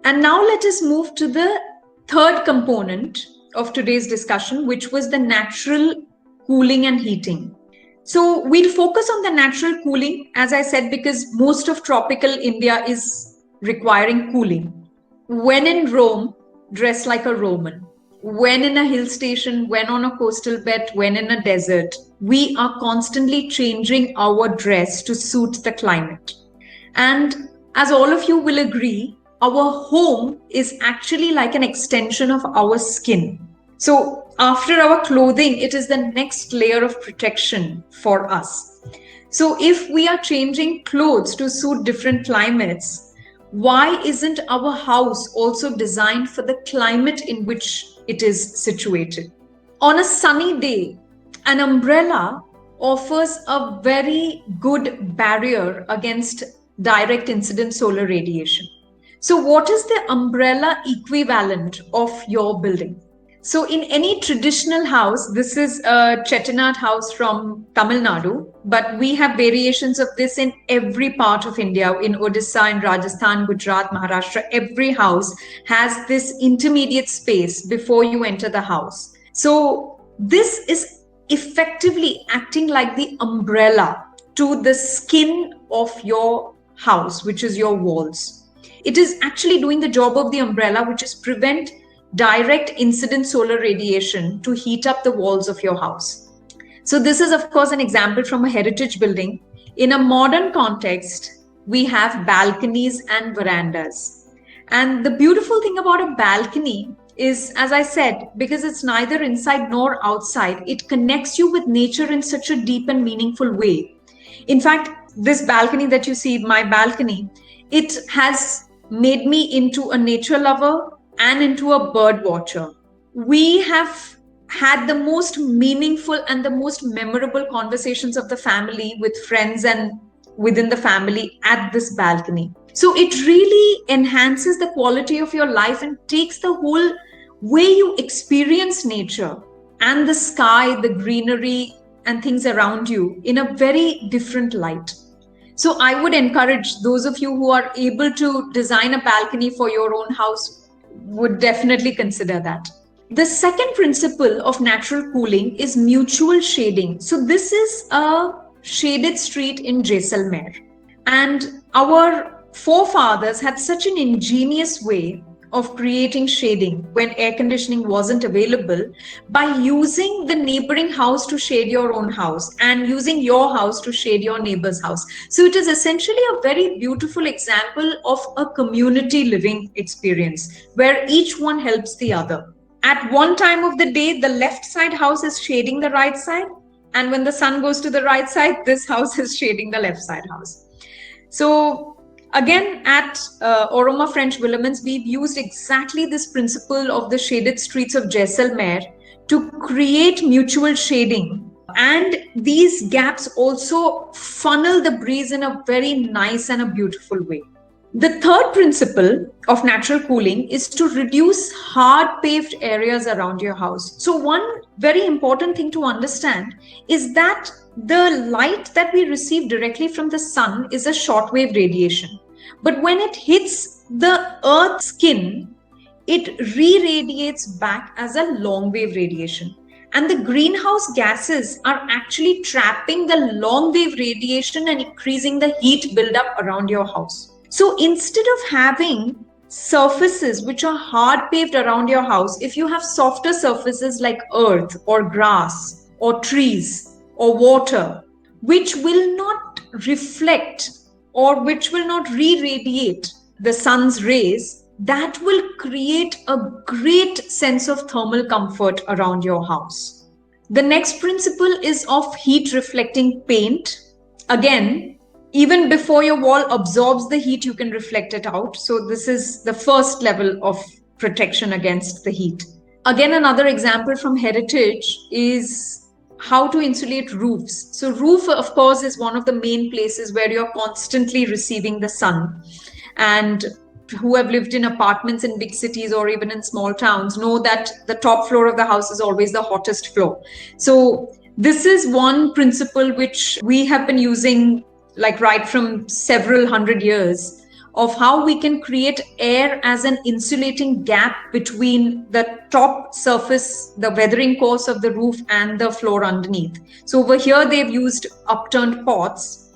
And now let us move to the third component of today's discussion, which was the natural cooling and heating. So we'll focus on the natural cooling, as I said, because most of tropical India is requiring cooling. When in Rome, dress like a Roman. When in a hill station, when on a coastal belt, when in a desert, we are constantly changing our dress to suit the climate. And as all of you will agree, our home is actually like an extension of our skin. So after our clothing, it is the next layer of protection for us. So if we are changing clothes to suit different climates, why isn't our house also designed for the climate in which it is situated? On a sunny day, an umbrella offers a very good barrier against direct incident solar radiation. So what is the umbrella equivalent of your building? So in any traditional house, this is a Chettinad house from Tamil Nadu, but we have variations of this in every part of India, in Odisha, in Rajasthan, Gujarat, Maharashtra. Every house has this intermediate space before you enter the house. So this is effectively acting like the umbrella to the skin of your house, which is your walls. It is actually doing the job of the umbrella, which is prevent direct incident solar radiation to heat up the walls of your house. So this is, of course, an example from a heritage building. In a modern context, we have balconies and verandas. And the beautiful thing about a balcony is, as I said, because it's neither inside nor outside, it connects you with nature in such a deep and meaningful way. In fact, this balcony that you see, my balcony, it has made me into a nature lover and into a bird watcher. We have had the most meaningful and the most memorable conversations of the family with friends and within the family at this balcony. So it really enhances the quality of your life and takes the whole way you experience nature and the sky, the greenery and things around you in a very different light. So I would encourage those of you who are able to design a balcony for your own house would definitely consider that. The second principle of natural cooling is mutual shading. So this is a shaded street in Jaisalmer. And our forefathers had such an ingenious way of creating shading when air conditioning wasn't available by using the neighboring house to shade your own house and using your house to shade your neighbor's house. So it is essentially a very beautiful example of a community living experience where each one helps the other. At one time of the day, the left side house is shading the right side. And when the sun goes to the right side, this house is shading the left side house. So again, at Oroma French Willemins, we've used exactly this principle of the shaded streets of Jaisalmer to create mutual shading. And these gaps also funnel the breeze in a very nice and a beautiful way. The third principle of natural cooling is to reduce hard paved areas around your house. So one very important thing to understand is that the light that we receive directly from the sun is a shortwave radiation. But when it hits the earth's skin, it re-radiates back as a long wave radiation. And the greenhouse gases are actually trapping the long wave radiation and increasing the heat buildup around your house. So instead of having surfaces which are hard paved around your house, if you have softer surfaces like earth or grass or trees or water, which will not reflect or which will not re-radiate the sun's rays, that will create a great sense of thermal comfort around your house. The next principle is of heat reflecting paint. Again, even before your wall absorbs the heat, you can reflect it out. So this is the first level of protection against the heat. Again, another example from heritage is how to insulate roofs. So roof, of course, is one of the main places where you're constantly receiving the sun. And who have lived in apartments in big cities or even in small towns know that the top floor of the house is always the hottest floor. So this is one principle which we have been using like right from several hundred years of how we can create air as an insulating gap between the top surface, the weathering course of the roof, and the floor underneath. So over here, they've used upturned pots.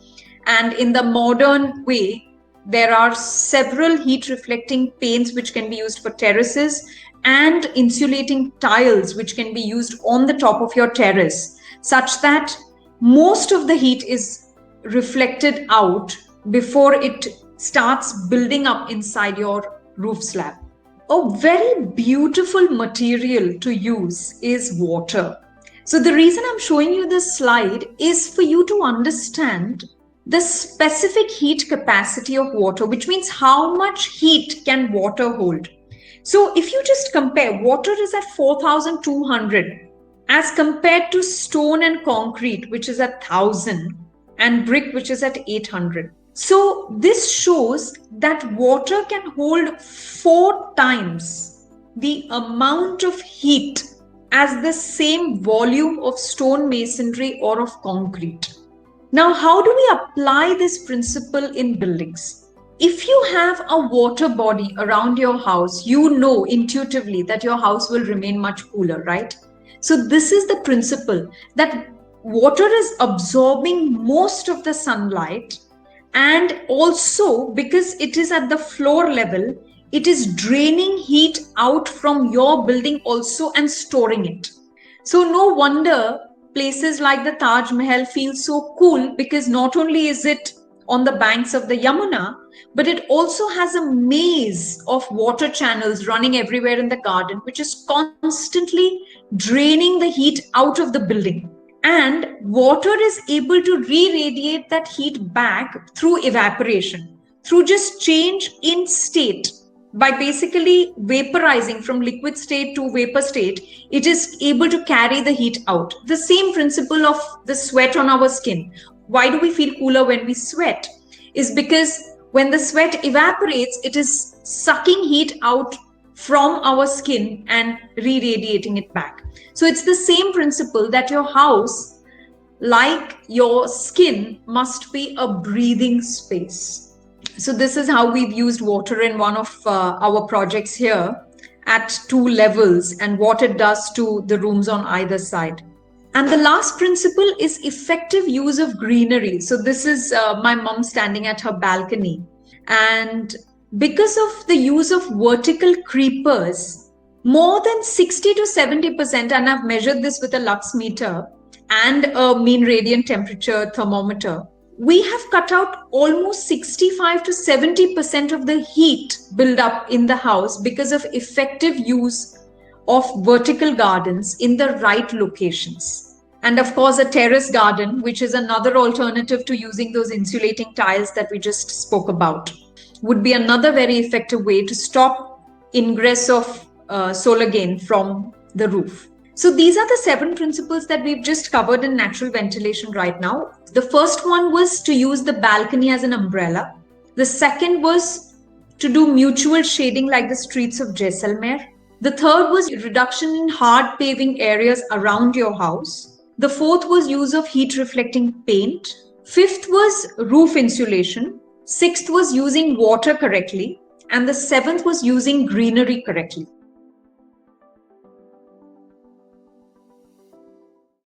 And in the modern way, there are several heat reflecting paints which can be used for terraces and insulating tiles which can be used on the top of your terrace, such that most of the heat is reflected out before it starts building up inside your roof slab. A very beautiful material to use is water. So the reason I'm showing you this slide is for you to understand the specific heat capacity of water, which means how much heat can water hold. So if you just compare, water is at 4,200 as compared to stone and concrete, which is at 1,000, and brick, which is at 800. So this shows that water can hold 4 times the amount of heat as the same volume of stone masonry or of concrete. Now, how do we apply this principle in buildings? If you have a water body around your house, you know intuitively that your house will remain much cooler, right? So this is the principle that water is absorbing most of the sunlight, and also because it is at the floor level, it is draining heat out from your building also and storing it. So no wonder places like the Taj Mahal feel so cool, because not only is it on the banks of the Yamuna, but it also has a maze of water channels running everywhere in the garden, which is constantly draining the heat out of the building. And water is able to re-radiate that heat back through evaporation, through just change in state. By basically vaporizing from liquid state to vapor state, it is able to carry the heat out. The same principle of the sweat on our skin. Why do we feel cooler when we sweat? Is because when the sweat evaporates, it is sucking heat out from our skin and re-radiating it back. So it's the same principle that your house, like your skin, must be a breathing space. So this is how we've used water in one of our projects here at 2 levels, and what it does to the rooms on either side. And the last principle is effective use of greenery. So this is my mom standing at her balcony. And because of the use of vertical creepers, more than 60 to 70%, and I've measured this with a lux meter and a mean radiant temperature thermometer, we have cut out almost 65 to 70% of the heat buildup in the house because of effective use of vertical gardens in the right locations. And of course, a terrace garden, which is another alternative to using those insulating tiles that we just spoke about, would be another very effective way to stop ingress of solar gain from the roof. So these are the 7 principles that we've just covered in natural ventilation right now. The first one was to use the balcony as an umbrella. The second was to do mutual shading like the streets of Jaisalmer. The third was reduction in hard paving areas around your house. The fourth was use of heat reflecting paint. Fifth was roof insulation. Sixth was using water correctly. And the 7th was using greenery correctly.